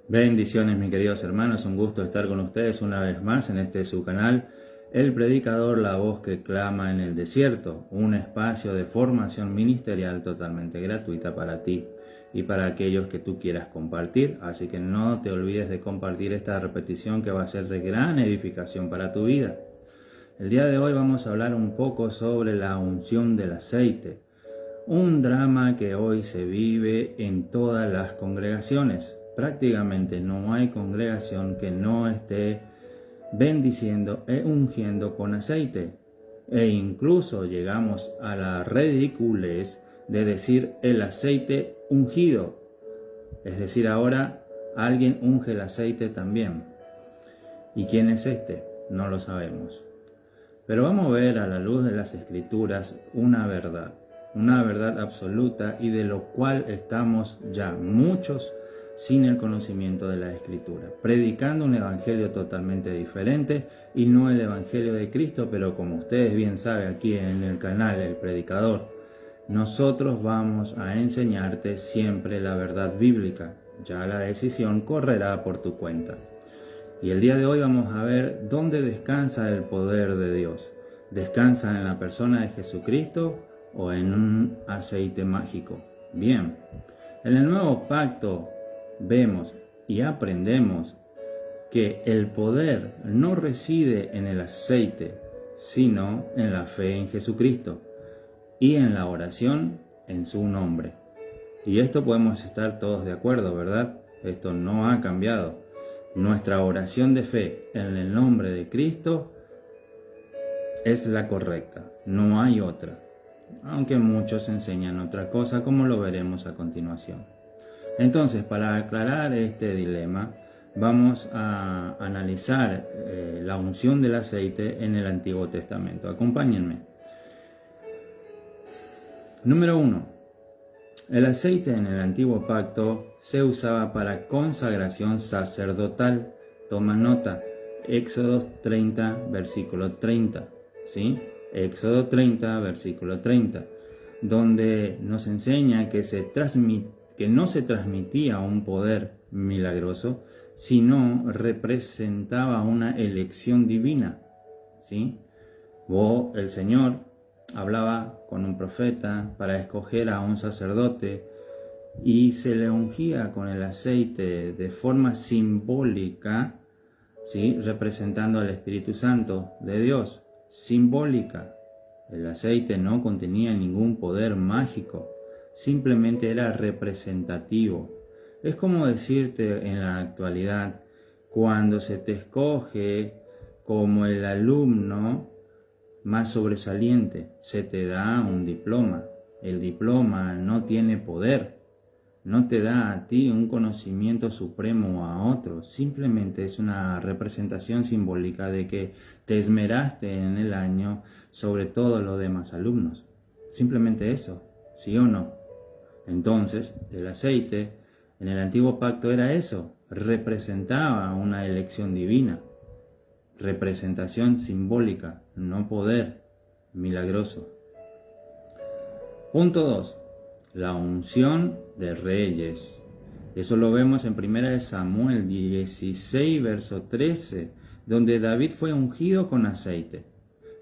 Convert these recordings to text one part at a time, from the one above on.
Bendiciones, mis queridos hermanos, un gusto estar con ustedes una vez más en este su canal, El Predicador, la voz que clama en el desierto, un espacio de formación ministerial totalmente gratuita para ti y para aquellos que tú quieras compartir, así que no te olvides de compartir esta repetición que va a ser de gran edificación para tu vida. El día de hoy vamos a hablar un poco sobre la unción del aceite, un drama que hoy se vive en todas las congregaciones. Prácticamente no hay congregación que no esté bendiciendo e ungiendo con aceite. E incluso llegamos a la ridiculez de decir el aceite ungido. Es decir, ahora alguien unge el aceite también. ¿Y quién es este? No lo sabemos. Pero vamos a ver a la luz de las Escrituras una verdad absoluta y de lo cual estamos ya muchos sin el conocimiento de la Escritura, predicando un evangelio totalmente diferente y no el evangelio de Cristo, pero como ustedes bien saben aquí en el canal El Predicador, nosotros vamos a enseñarte siempre la verdad bíblica, ya la decisión correrá por tu cuenta. Y el día de hoy vamos a ver dónde descansa el poder de Dios. ¿Descansa en la persona de Jesucristo o en un aceite mágico? Bien, en el nuevo pacto vemos y aprendemos que el poder no reside en el aceite, sino en la fe en Jesucristo y en la oración en su nombre. Y esto podemos estar todos de acuerdo, ¿verdad? Esto no ha cambiado. Nuestra oración de fe en el nombre de Cristo es la correcta, no hay otra, aunque muchos enseñan otra cosa, como lo veremos a continuación. Entonces, para aclarar este dilema, vamos a analizar la unción del aceite en el Antiguo Testamento. Acompáñenme. Número 1. El aceite en el Antiguo Pacto se usaba para consagración sacerdotal. Toma nota, Éxodo 30, versículo 30. ¿Sí? Éxodo 30, versículo 30, donde nos enseña que no se transmitía un poder milagroso, sino representaba una elección divina. ¿Sí? El Señor hablaba con un profeta para escoger a un sacerdote y se le ungía con el aceite de forma simbólica, ¿sí? Representando al Espíritu Santo de Dios. Simbólica. El aceite no contenía ningún poder mágico, simplemente era representativo. Es como decirte en la actualidad, cuando se te escoge como el alumno más sobresaliente, se te da un diploma. El diploma no tiene poder, no te da a ti un conocimiento supremo o a otro, simplemente es una representación simbólica de que te esmeraste en el año sobre todos los demás alumnos. Simplemente eso, ¿sí o no? Entonces, el aceite en el Antiguo Pacto era eso, representaba una elección divina. Representación simbólica, no poder milagroso. Punto 2. La unción de reyes. Eso lo vemos en 1 Samuel 16, verso 13, donde David fue ungido con aceite.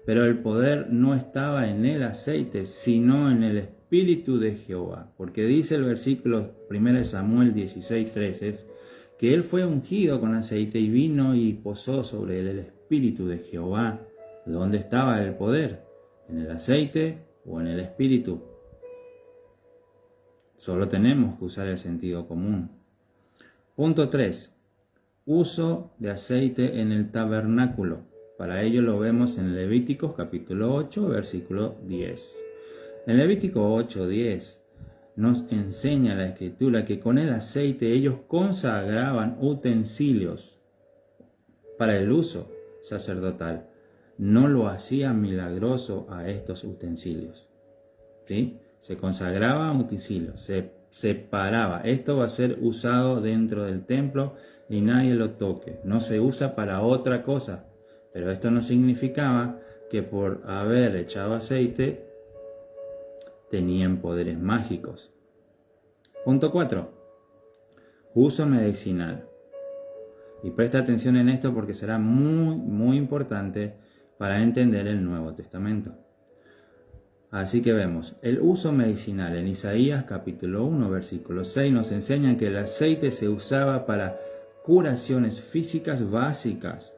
Pero el poder no estaba en el aceite, sino en el Espíritu de Jehová. Porque dice el versículo 1 Samuel 16, 13, que él fue ungido con aceite y vino y posó sobre él el Espíritu de Jehová. ¿Dónde estaba el poder? ¿En el aceite o en el Espíritu? Solo tenemos que usar el sentido común. Punto 3. Uso de aceite en el tabernáculo. Para ello lo vemos en Levíticos capítulo 8, versículo 10. En Levítico 8, 10 nos enseña la Escritura que con el aceite ellos consagraban utensilios para el uso sacerdotal. No lo hacía milagroso a estos utensilios. ¿Sí? Se consagraba utensilios, se separaba. Esto va a ser usado dentro del templo y nadie lo toque. No se usa para otra cosa. Pero esto no significaba que por haber echado aceite tenían poderes mágicos. Punto 4. Uso medicinal. Y presta atención en esto porque será muy, muy importante para entender el Nuevo Testamento. Así que vemos, el uso medicinal en Isaías capítulo 1, versículo 6 nos enseña que el aceite se usaba para curaciones físicas básicas,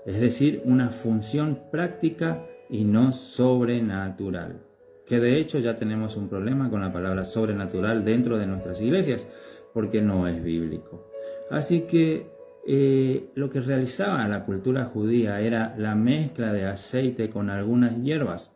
es decir, una función práctica y no sobrenatural. Que de hecho ya tenemos un problema con la palabra sobrenatural dentro de nuestras iglesias, porque no es bíblico. Así que lo que realizaba la cultura judía era la mezcla de aceite con algunas hierbas.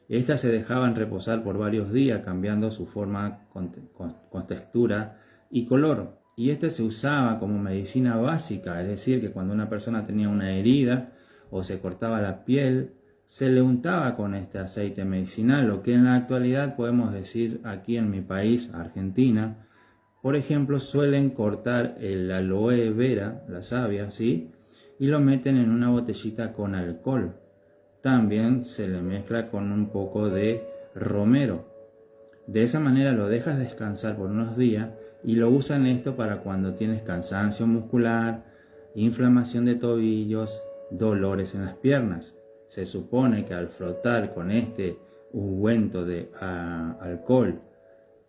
Estas se dejaban reposar por varios días, cambiando su forma con textura y color. Y este se usaba como medicina básica, es decir, que cuando una persona tenía una herida o se cortaba la piel, se le untaba con este aceite medicinal, lo que en la actualidad podemos decir aquí en mi país, Argentina. Por ejemplo, suelen cortar el aloe vera, la savia, ¿sí? Y lo meten en una botellita con alcohol. También se le mezcla con un poco de romero. De esa manera lo dejas descansar por unos días y lo usan esto para cuando tienes cansancio muscular, inflamación de tobillos, dolores en las piernas. Se supone que al frotar con este ungüento de alcohol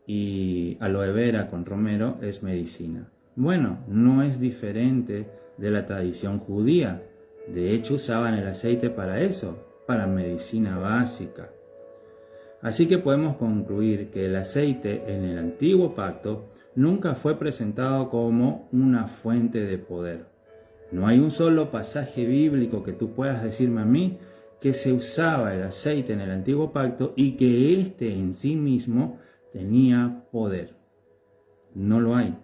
y aloe vera con romero es medicina. Bueno, no es diferente de la tradición judía. De hecho, usaban el aceite para eso, para medicina básica. Así que podemos concluir que el aceite en el antiguo pacto nunca fue presentado como una fuente de poder. No hay un solo pasaje bíblico que tú puedas decirme a mí que se usaba el aceite en el antiguo pacto y que éste en sí mismo tenía poder. No lo hay.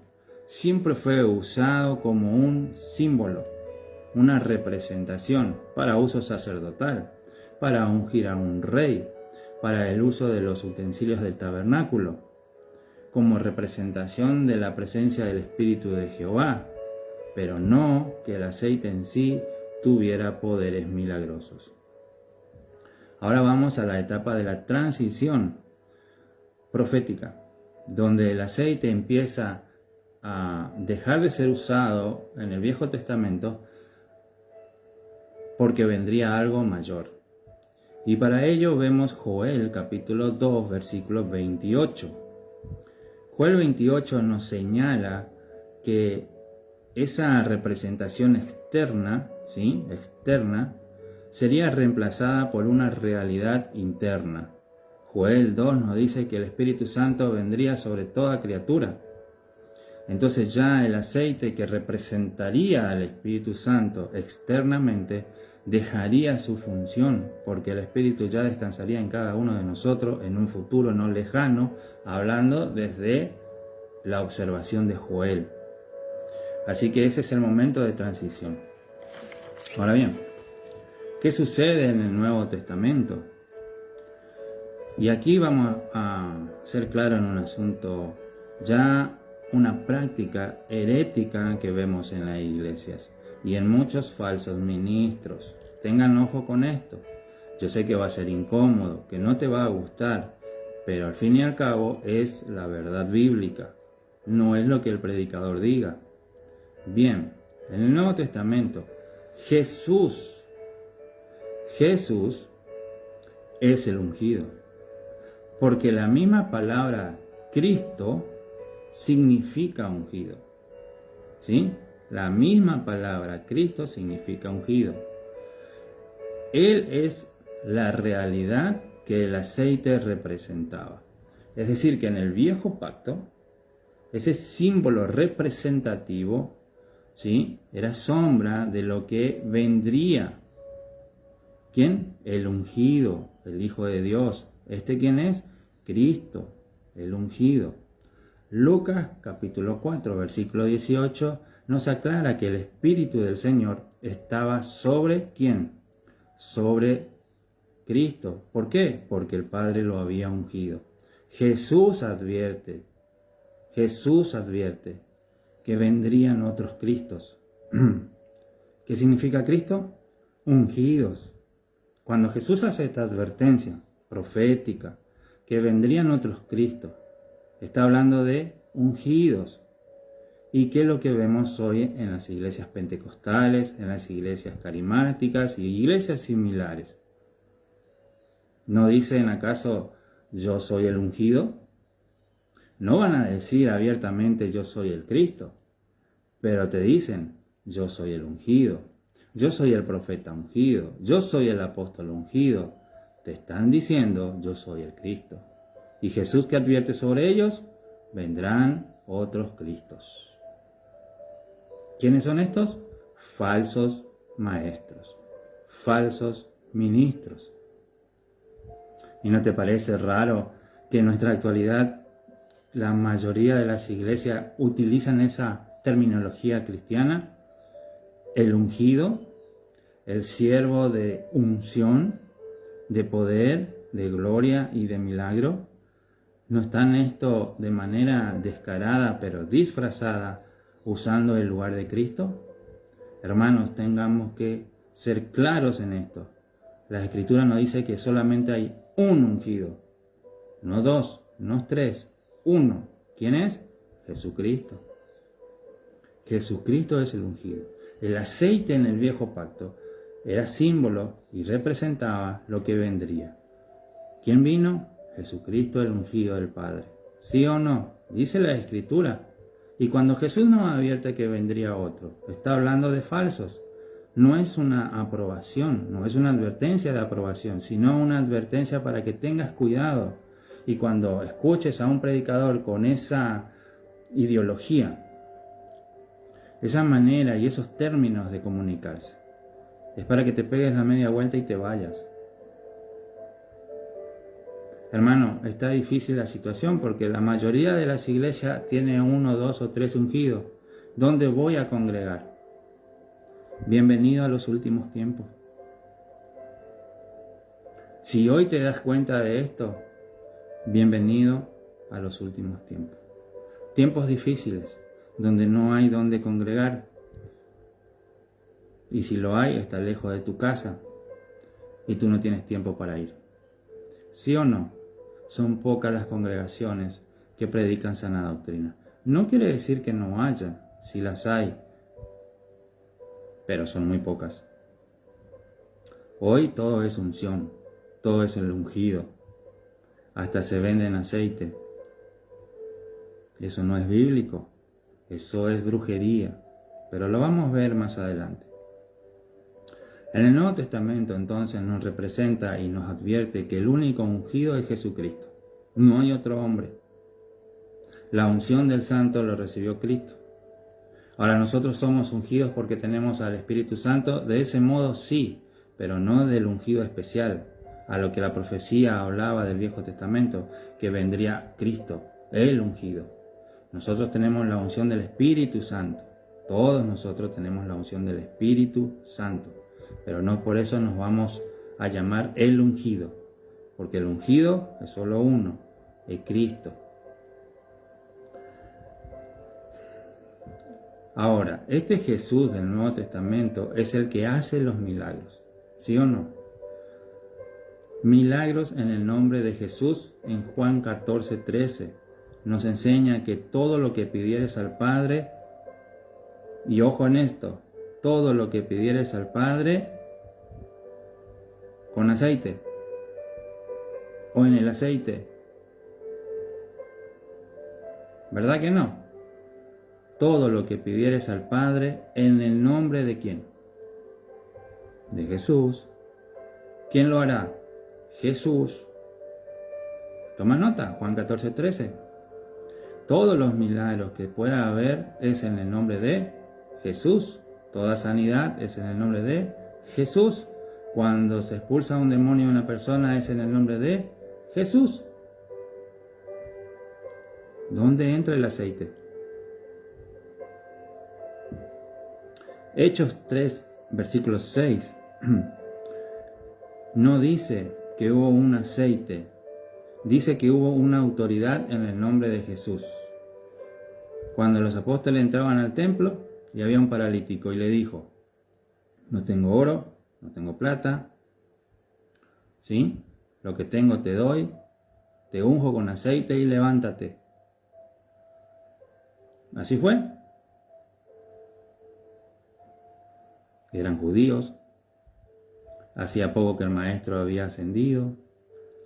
Siempre fue usado como un símbolo, una representación para uso sacerdotal, para ungir a un rey, para el uso de los utensilios del tabernáculo, como representación de la presencia del Espíritu de Jehová, pero no que el aceite en sí tuviera poderes milagrosos. Ahora vamos a la etapa de la transición profética, donde el aceite empieza a dejar de ser usado en el Viejo Testamento porque vendría algo mayor. Y para ello vemos Joel capítulo 2 versículo 28. Joel 28 nos señala que esa representación externa, ¿sí? Externa, sería reemplazada por una realidad interna. Joel 2 nos dice que el Espíritu Santo vendría sobre toda criatura. Entonces ya el aceite que representaría al Espíritu Santo externamente dejaría su función, porque el Espíritu ya descansaría en cada uno de nosotros en un futuro no lejano, hablando desde la observación de Joel. Así que ese es el momento de transición. Ahora bien, ¿qué sucede en el Nuevo Testamento? Y aquí vamos a ser claros en un asunto, ya una práctica herética que vemos en las iglesias y en muchos falsos ministros. Tengan ojo con esto. Yo sé que va a ser incómodo, que no te va a gustar, pero al fin y al cabo es la verdad bíblica. No es lo que el predicador diga. Bien, en el Nuevo Testamento, Jesús es el ungido. Porque la misma palabra Cristo significa ungido. ¿Sí? La misma palabra Cristo significa ungido. Él es la realidad que el aceite representaba. Es decir, que en el viejo pacto, ese símbolo representativo, ¿sí?, era sombra de lo que vendría. ¿Quién? El ungido, el Hijo de Dios. ¿Quién es? Cristo, el ungido. Lucas capítulo 4, versículo 18 nos aclara que el Espíritu del Señor estaba sobre ¿quién? Sobre Cristo. ¿Por qué? Porque el Padre lo había ungido. Jesús advierte que vendrían otros Cristos. ¿Qué significa Cristo? Ungidos. Cuando Jesús hace esta advertencia profética, que vendrían otros Cristos, está hablando de ungidos. y que es lo que vemos hoy en las iglesias pentecostales, en las iglesias carismáticas y iglesias similares. ¿No dicen acaso yo soy el ungido? No van a decir abiertamente yo soy el Cristo, pero te dicen yo soy el ungido, yo soy el profeta ungido, yo soy el apóstol ungido. Te están diciendo yo soy el Cristo. ¿Y Jesús qué advierte sobre ellos? Vendrán otros Cristos. ¿Quiénes son estos? Falsos maestros, falsos ministros. ¿Y no te parece raro que en nuestra actualidad la mayoría de las iglesias utilizan esa terminología cristiana? El ungido, el siervo de unción, de poder, de gloria y de milagro. ¿No están esto de manera descarada pero disfrazada usando el lugar de Cristo? Hermanos, tengamos que ser claros en esto. La Escritura nos dice que solamente hay un ungido, no dos, no tres, uno. ¿Quién es? Jesucristo. Jesucristo es el ungido. El aceite en el viejo pacto era símbolo y representaba lo que vendría. ¿Quién vino? Jesucristo, el ungido del Padre. ¿Sí o no? Dice la Escritura. Y cuando Jesús nos advierte que vendría otro, está hablando de falsos. No es una aprobación, no es una advertencia de aprobación, sino una advertencia para que tengas cuidado. Y cuando escuches a un predicador con esa ideología, esa manera y esos términos de comunicarse, es para que te pegues la media vuelta y te vayas. Hermano, está difícil la situación porque la mayoría de las iglesias tiene 1, 2 o 3 ungidos. ¿Dónde voy a congregar? Bienvenido a los últimos tiempos. Si hoy te das cuenta de esto, bienvenido a los últimos tiempos. Tiempos difíciles, donde no hay donde congregar. Y si lo hay, está lejos de tu casa y tú no tienes tiempo para ir. ¿Sí o no? Son pocas las congregaciones que predican sana doctrina. No quiere decir que no haya, si las hay, pero son muy pocas. Hoy todo es unción, todo es el ungido. Hasta se vende en aceite. Eso no es bíblico, eso es brujería, pero lo vamos a ver más adelante. En el Nuevo Testamento entonces nos representa y nos advierte que el único ungido es Jesucristo. No hay otro hombre. La unción del Santo lo recibió Cristo. Ahora nosotros somos ungidos porque tenemos al Espíritu Santo. De ese modo sí, pero no del ungido especial, a lo que la profecía hablaba del Viejo Testamento, que vendría Cristo, el ungido. Nosotros tenemos la unción del Espíritu Santo. Todos nosotros tenemos la unción del Espíritu Santo. Pero no por eso nos vamos a llamar el ungido, porque el ungido es solo uno, es Cristo. Ahora, este Jesús del Nuevo Testamento es el que hace los milagros, ¿sí o no? Milagros en el nombre de Jesús en Juan 14:13 nos enseña que todo lo que pidieres al Padre, y ojo en esto, todo lo que pidieres al Padre con aceite o en el aceite. ¿Verdad que no? Todo lo que pidieres al Padre en el nombre de ¿quién? De Jesús. ¿Quién lo hará? Jesús. Toma nota, Juan 14:13. Todos los milagros que pueda haber es en el nombre de Jesús. Toda sanidad es en el nombre de Jesús. Cuando se expulsa un demonio de una persona es en el nombre de Jesús. ¿Dónde entra el aceite? Hechos 3, versículo 6. No dice que hubo un aceite. Dice que hubo una autoridad en el nombre de Jesús. Cuando los apóstoles entraban al templo y había un paralítico y le dijo: no tengo oro, no tengo plata, ¿sí? Lo que tengo te doy, te unjo con aceite y levántate. Así fue. eran judíos, hacía poco que el maestro había ascendido,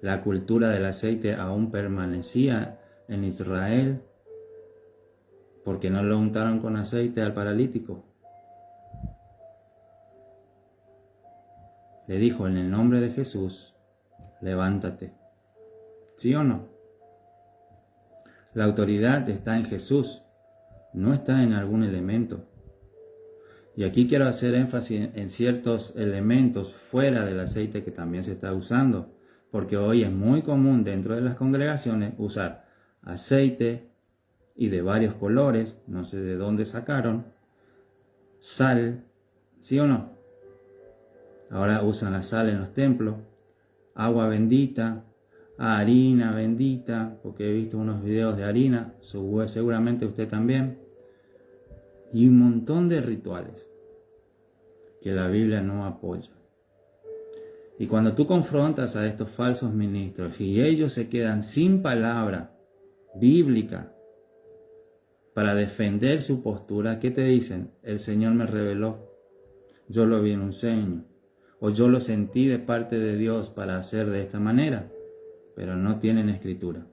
la cultura del aceite aún permanecía en Israel, porque no lo untaron con aceite al paralítico. Le dijo, en el nombre de Jesús, levántate. ¿Sí o no? La autoridad está en Jesús, no está en algún elemento. Y aquí quiero hacer énfasis en ciertos elementos fuera del aceite que también se está usando, porque hoy es muy común dentro de las congregaciones usar aceite y de varios colores, no sé de dónde sacaron, sal, ¿sí o no? Ahora usan la sal en los templos, agua bendita, harina bendita, porque he visto unos videos de harina, seguramente usted también, y un montón de rituales que la Biblia no apoya. Y cuando tú confrontas a estos falsos ministros y ellos se quedan sin palabra bíblica para defender su postura, ¿qué te dicen? El Señor me reveló, yo lo vi en un sueño, o yo lo sentí de parte de Dios para hacer de esta manera, pero no tienen escritura.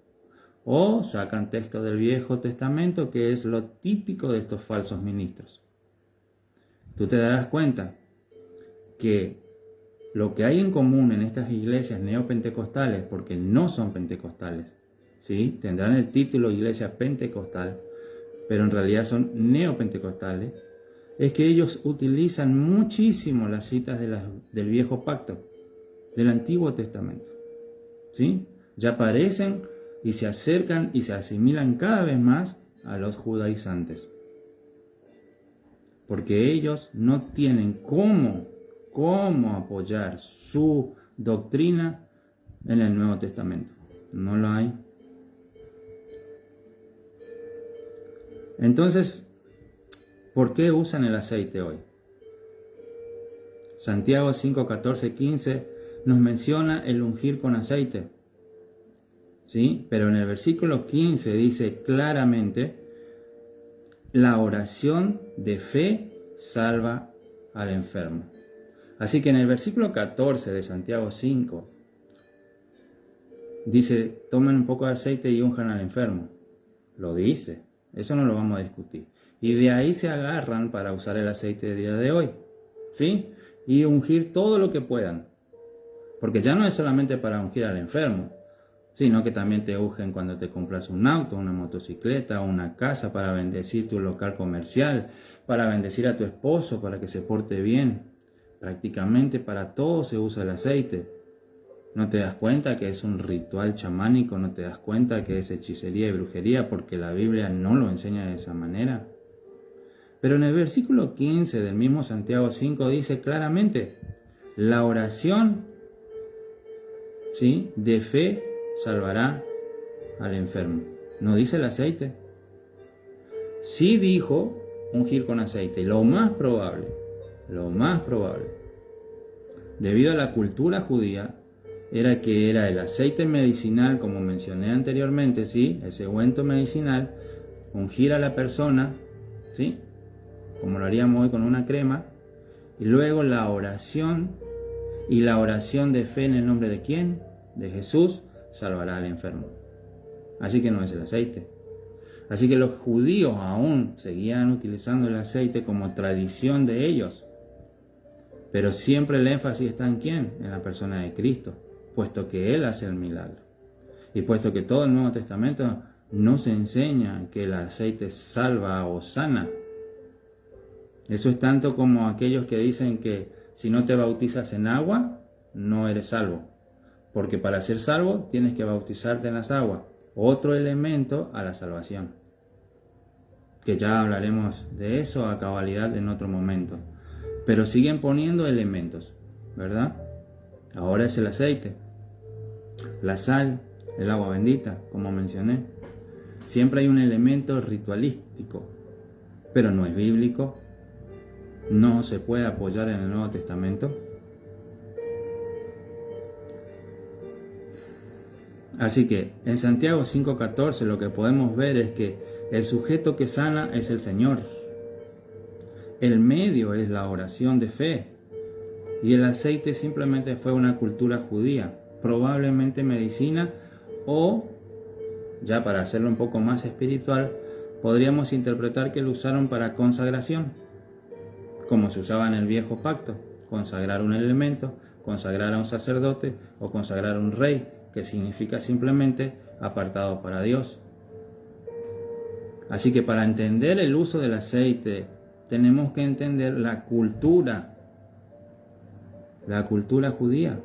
O sacan textos del Viejo Testamento, que es lo típico de estos falsos ministros. Tú te darás cuenta que lo que hay en común en estas iglesias neopentecostales, porque no son pentecostales, ¿sí? Tendrán el título iglesia pentecostal, pero en realidad son neopentecostales, es que ellos utilizan muchísimo las citas del Viejo Pacto, del Antiguo Testamento, ¿sí? Ya aparecen y se acercan y se asimilan cada vez más a los judaizantes, porque ellos no tienen cómo apoyar su doctrina en el Nuevo Testamento. No lo hay. Entonces, ¿por qué usan el aceite hoy? Santiago 5, 14, 15 nos menciona el ungir con aceite, ¿sí? Pero en el versículo 15 dice claramente, la oración de fe salva al enfermo. Así que en el versículo 14 de Santiago 5 dice, tomen un poco de aceite y unjan al enfermo. Lo dice, eso no lo vamos a discutir. Y de ahí se agarran para usar el aceite del día de hoy, ¿sí? Y ungir todo lo que puedan. Porque ya no es solamente para ungir al enfermo, sino que también te ungen cuando te compras un auto, una motocicleta, una casa, para bendecir tu local comercial, para bendecir a tu esposo, para que se porte bien. Prácticamente para todo se usa el aceite. No te das cuenta que es un ritual chamánico, no te das cuenta que es hechicería y brujería, porque la Biblia no lo enseña de esa manera. Pero en el versículo 15 del mismo Santiago 5 dice claramente, la oración, ¿sí?, de fe salvará al enfermo. No dice el aceite. Sí dijo ungir con aceite. Lo más probable, debido a la cultura judía, era que era el aceite medicinal, como mencioné anteriormente, ¿sí?, ese ungüento medicinal, ungir a la persona, ¿sí?, como lo haríamos hoy con una crema, y luego la oración, y la oración de fe en el nombre de ¿quién? De Jesús, salvará al enfermo. Así que no es el aceite. Así que los judíos aún seguían utilizando el aceite como tradición de ellos, pero siempre el énfasis está en ¿quién? En la persona de Cristo, puesto que Él hace el milagro. Y puesto que todo el Nuevo Testamento no se enseña que el aceite salva o sana. Eso es tanto como aquellos que dicen que si no te bautizas en agua, no eres salvo. Porque para ser salvo tienes que bautizarte en las aguas. Otro elemento a la salvación. Que ya hablaremos de eso a cabalidad en otro momento. Pero siguen poniendo elementos, ¿verdad? Ahora es el aceite, la sal, el agua bendita, como mencioné. Siempre hay un elemento ritualístico, pero no es bíblico. No se puede apoyar en el Nuevo Testamento. Así que en Santiago 5:14 lo que podemos ver es que el sujeto que sana es el Señor. El medio es la oración de fe. Y el aceite simplemente fue una cultura judía, probablemente medicina, o, ya para hacerlo un poco más espiritual, podríamos interpretar que lo usaron para consagración, como se usaba en el viejo pacto, consagrar un elemento, consagrar a un sacerdote o consagrar a un rey, que significa simplemente apartado para Dios. Así que para entender el uso del aceite, tenemos que entender la cultura judía,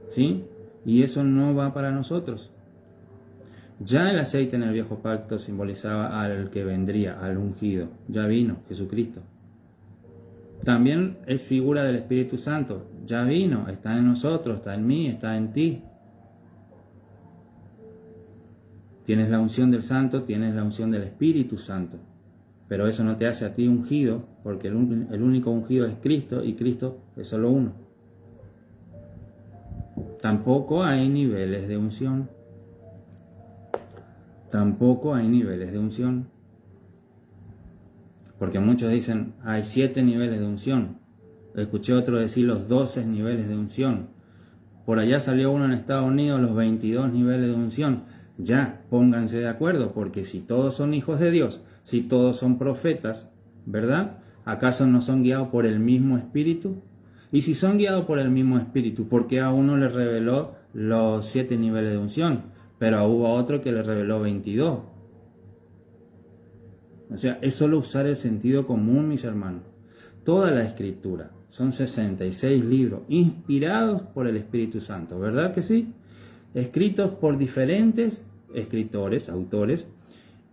¿sí? Y eso no va para nosotros. Ya el aceite en el viejo pacto simbolizaba al que vendría, al ungido. Ya vino Jesucristo. También es figura del Espíritu Santo. Ya vino, está en nosotros, está en mí, está en ti. Tienes la unción del Santo, tienes la unción del Espíritu Santo. Pero eso no te hace a ti ungido, porque el único ungido es Cristo, y Cristo es solo uno. Tampoco hay niveles de unción. Tampoco hay niveles de unción. Porque muchos dicen, hay 7 niveles de unción. Escuché otro decir los 12 niveles de unción. Por allá salió uno en Estados Unidos, los 22 niveles de unción. Ya, pónganse de acuerdo, porque si todos son hijos de Dios, si todos son profetas, ¿verdad? ¿Acaso no son guiados por el mismo Espíritu? Y si son guiados por el mismo Espíritu, ¿por qué a uno le reveló los 7 niveles de unción, pero hubo otro que le reveló 22? O sea, es solo usar el sentido común, mis hermanos. Toda la Escritura, son 66 libros, inspirados por el Espíritu Santo, ¿verdad que sí? Escritos por diferentes escritores, autores,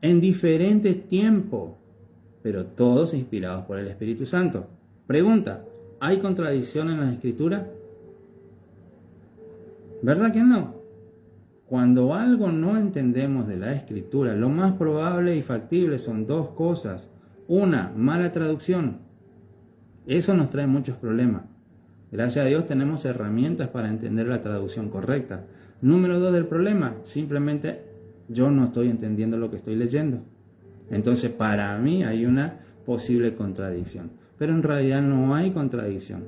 en diferentes tiempos, pero todos inspirados por el Espíritu Santo. Pregunta, ¿hay contradicción en las Escrituras? ¿Verdad que no? Cuando algo no entendemos de la Escritura, lo más probable y factible son 2 cosas. Una, mala traducción. Eso nos trae muchos problemas. Gracias a Dios tenemos herramientas para entender la traducción correcta. Número 2 del problema, simplemente yo no estoy entendiendo lo que estoy leyendo. Entonces para mí hay una posible contradicción. Pero en realidad no hay contradicción,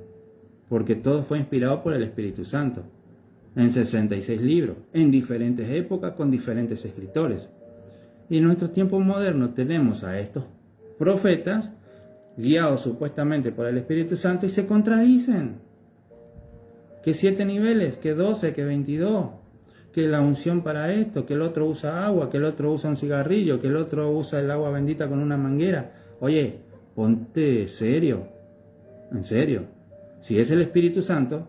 porque todo fue inspirado por el Espíritu Santo. En 66 libros, en diferentes épocas, con diferentes escritores. Y en nuestros tiempos modernos tenemos a estos profetas guiados supuestamente por el Espíritu Santo y se contradicen. Que 7 niveles, que 12, que 22, que la unción para esto, que el otro usa agua, que el otro usa un cigarrillo, que el otro usa el agua bendita con una manguera. Oye, ponte serio, en serio. Si es el Espíritu Santo,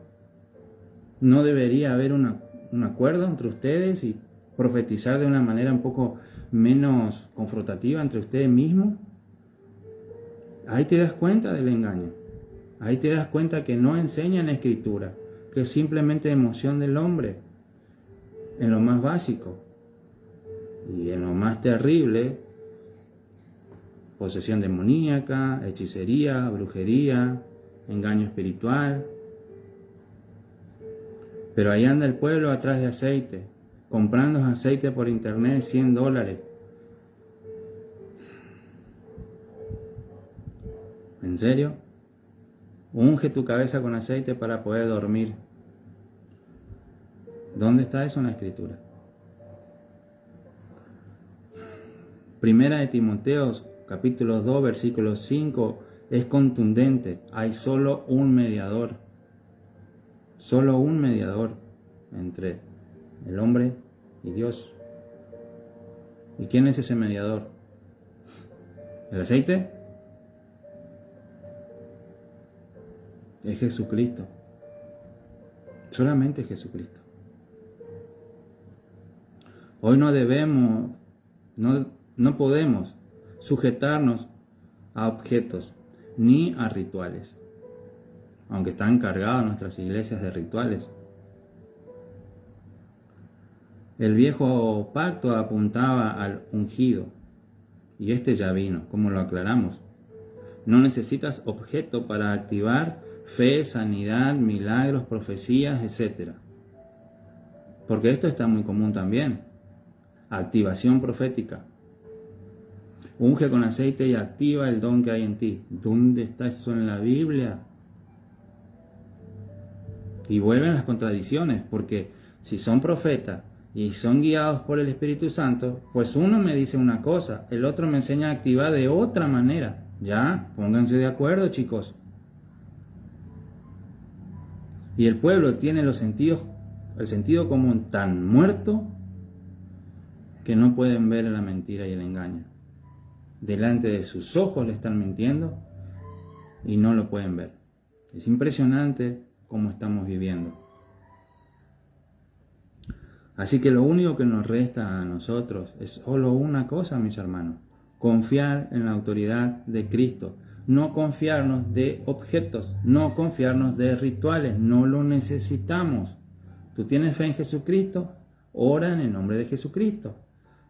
¿no debería haber un acuerdo entre ustedes y profetizar de una manera un poco menos confrontativa entre ustedes mismos? Ahí te das cuenta del engaño. Ahí te das cuenta que no enseñan Escritura, que es simplemente emoción del hombre, en lo más básico. Y en lo más terrible, posesión demoníaca, hechicería, brujería, engaño espiritual. Pero ahí anda el pueblo atrás de aceite, comprando aceite por internet, $100. ¿En serio? Unge tu cabeza con aceite para poder dormir. ¿Dónde está eso en la Escritura? Primera de Timoteo, capítulo 2, versículo 5, es contundente. Hay solo un mediador. Solo un mediador entre el hombre y Dios. ¿Y quién es ese mediador? ¿El aceite? Es Jesucristo. Solamente Jesucristo. Hoy no debemos, no podemos sujetarnos a objetos ni a rituales, aunque están cargadas nuestras iglesias de rituales. El viejo pacto apuntaba al ungido, y este ya vino, como lo aclaramos. No necesitas objeto para activar fe, sanidad, milagros, profecías, etc. Porque esto está muy común también. Activación profética. Unge con aceite y activa el don que hay en ti. ¿Dónde está eso en la Biblia? Y vuelven las contradicciones, porque si son profetas y son guiados por el Espíritu Santo, pues uno me dice una cosa, el otro me enseña a activar de otra manera. Ya, pónganse de acuerdo, chicos. Y el pueblo tiene el sentido común tan muerto que no pueden ver la mentira y el engaño. Delante de sus ojos le están mintiendo y no lo pueden ver. Es impresionante cómo estamos viviendo. Así que lo único que nos resta a nosotros es solo una cosa, mis hermanos: confiar en la autoridad de Cristo. No confiarnos de objetos, no confiarnos de rituales, no lo necesitamos. ¿Tú tienes fe en Jesucristo? Ora en el nombre de Jesucristo.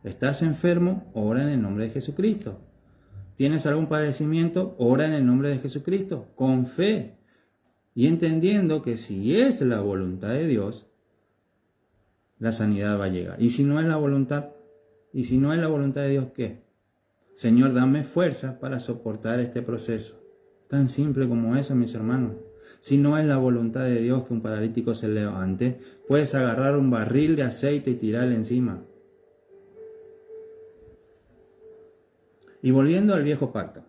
¿Estás enfermo? Ora en el nombre de Jesucristo. ¿Tienes algún padecimiento? Ora en el nombre de Jesucristo, con fe. Y entendiendo que si es la voluntad de Dios, la sanidad va a llegar. Y si no es la voluntad, de Dios, ¿qué? Señor, dame fuerza para soportar este proceso. Tan simple como eso, mis hermanos. Si no es la voluntad de Dios que un paralítico se levante, puedes agarrar un barril de aceite y tirarle encima. Y volviendo al viejo pacto.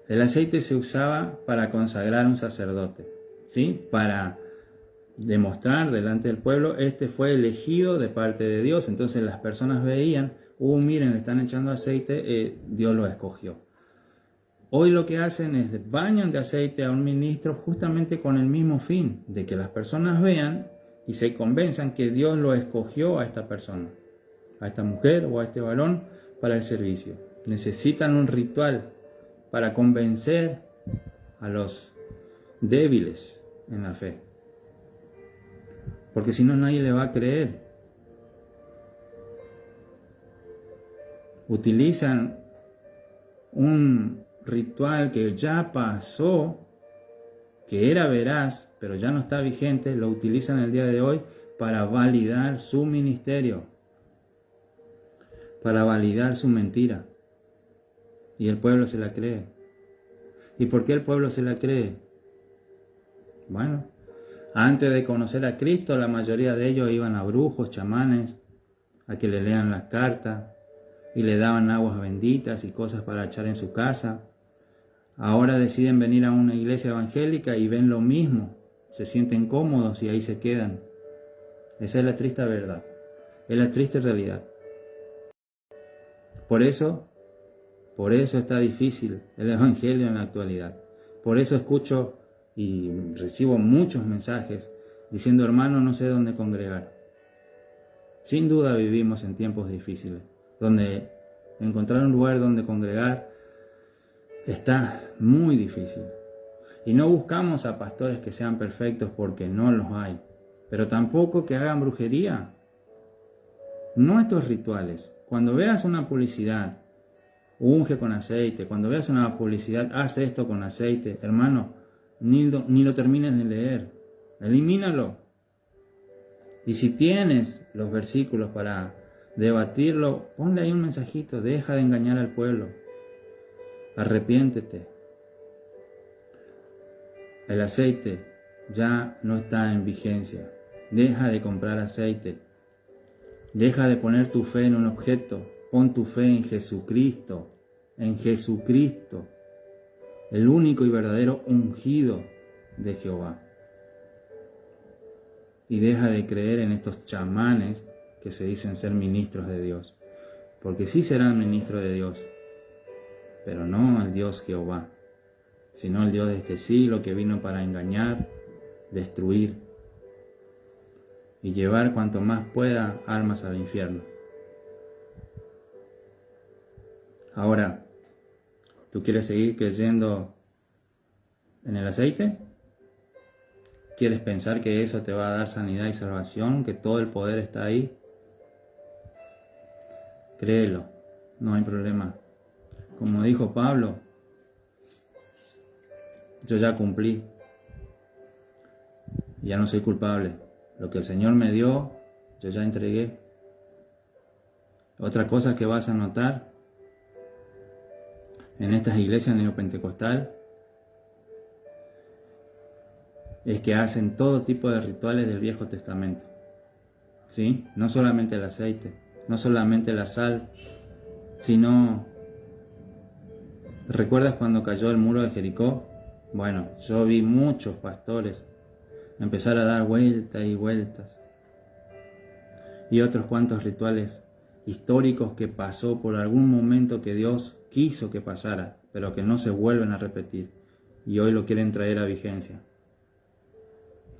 El aceite se usaba para consagrar a un sacerdote, ¿sí? Para demostrar delante del pueblo, este fue elegido de parte de Dios. Entonces las personas veían, miren, le están echando aceite, Dios lo escogió. Hoy lo que hacen es bañan de aceite a un ministro justamente con el mismo fin, de que las personas vean y se convenzan que Dios lo escogió a esta persona, a esta mujer o a este varón para el servicio. Necesitan un ritual para convencer a los débiles en la fe, porque si no, nadie le va a creer. Utilizan un ritual que ya pasó, que era veraz, pero ya no está vigente, lo utilizan el día de hoy para validar su ministerio, para validar su mentira. Y el pueblo se la cree. ¿Y por qué el pueblo se la cree? Bueno, antes de conocer a Cristo, la mayoría de ellos iban a brujos, chamanes, a que le lean las cartas y le daban aguas benditas y cosas para echar en su casa. Ahora deciden venir a una iglesia evangélica y ven lo mismo, se sienten cómodos y ahí se quedan. Esa es la triste verdad, es la triste realidad. Por eso está difícil el evangelio en la actualidad. Por eso escucho y recibo muchos mensajes diciendo: hermano, no sé dónde congregar. Sin duda vivimos en tiempos difíciles, donde encontrar un lugar donde congregar está muy difícil. Y no buscamos a pastores que sean perfectos, porque no los hay, pero tampoco que hagan brujería. No estos rituales. Cuando veas una publicidad, unge con aceite. Cuando veas una publicidad, haz esto con aceite. Hermano, ni lo termines de leer. Elimínalo. Y si tienes los versículos para debatirlo, ponle ahí un mensajito. Deja de engañar al pueblo. Arrepiéntete. El aceite ya no está en vigencia. Deja de comprar aceite. Deja de poner tu fe en un objeto. Pon tu fe en Jesucristo. En Jesucristo, el único y verdadero ungido de Jehová. Y deja de creer en estos chamanes que se dicen ser ministros de Dios. Porque sí serán ministros de Dios, pero no al Dios Jehová, sino al Dios de este siglo, que vino para engañar, destruir y llevar cuanto más pueda almas al infierno. Ahora, ¿tú quieres seguir creyendo en el aceite? ¿Quieres pensar que eso te va a dar sanidad y salvación, que todo el poder está ahí? Créelo, no hay problema. Como dijo Pablo, yo ya cumplí, ya no soy culpable. Lo que el Señor me dio, yo ya entregué. Otra cosa que vas a notar en estas iglesias neopentecostal es que hacen todo tipo de rituales del Viejo Testamento. ¿Sí? No solamente el aceite, no solamente la sal, sino... ¿Recuerdas cuando cayó el muro de Jericó? Bueno, yo vi muchos pastores empezar a dar vueltas y vueltas. Y otros cuantos rituales históricos que pasó por algún momento que Dios quiso que pasara, pero que no se vuelven a repetir. Y hoy lo quieren traer a vigencia.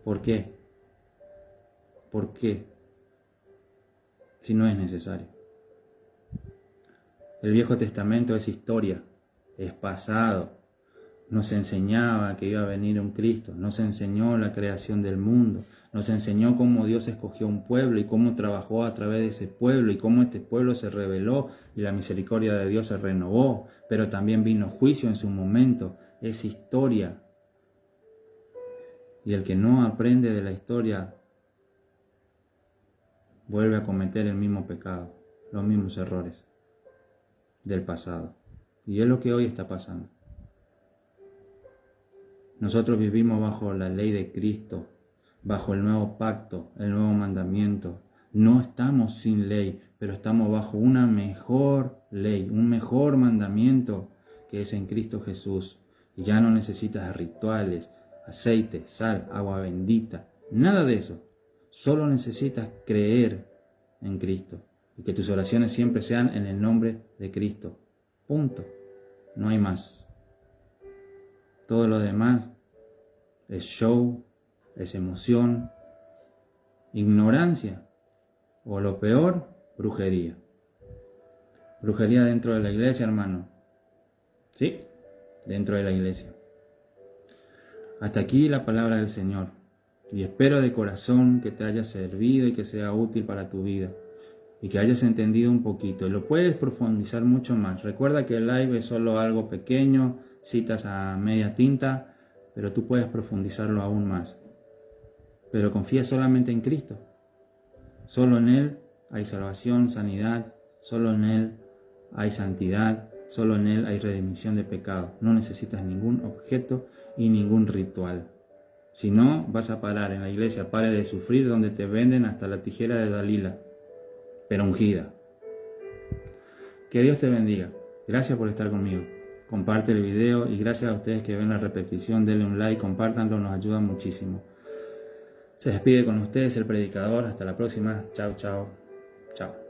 ¿Por qué? ¿Por qué? Si no es necesario. El Viejo Testamento es historia, es pasado. Nos enseñaba que iba a venir un Cristo, nos enseñó la creación del mundo, nos enseñó cómo Dios escogió un pueblo y cómo trabajó a través de ese pueblo y cómo este pueblo se rebeló y la misericordia de Dios se renovó, pero también vino juicio en su momento. Es historia. Y el que no aprende de la historia vuelve a cometer el mismo pecado, los mismos errores del pasado. Y es lo que hoy está pasando. Nosotros vivimos bajo la ley de Cristo, bajo el nuevo pacto, el nuevo mandamiento. No estamos sin ley, pero estamos bajo una mejor ley, un mejor mandamiento que es en Cristo Jesús. Y ya no necesitas rituales, aceite, sal, agua bendita, nada de eso. Solo necesitas creer en Cristo y que tus oraciones siempre sean en el nombre de Cristo. Punto. No hay más. Todo lo demás es show, es emoción, ignorancia o lo peor, brujería. Brujería dentro de la iglesia, hermano. Sí, dentro de la iglesia. Hasta aquí la palabra del Señor. Y espero de corazón que te haya servido y que sea útil para tu vida. Y que hayas entendido un poquito. Y lo puedes profundizar mucho más. Recuerda que el live es solo algo pequeño, citas a media tinta, pero tú puedes profundizarlo aún más. Pero confía solamente en Cristo. Solo en Él hay salvación, sanidad. Solo en Él hay santidad. Solo en Él hay redimisión de pecado. No necesitas ningún objeto y ningún ritual. Si no, vas a parar en la iglesia. Pare de sufrir donde te venden hasta la tijera de Dalila, pero ungida. Que Dios te bendiga. Gracias por estar conmigo. Comparte el video y gracias a ustedes que ven la repetición, denle un like, compártanlo, nos ayuda muchísimo. Se despide con ustedes el predicador. Hasta la próxima. Chao, chao. Chao.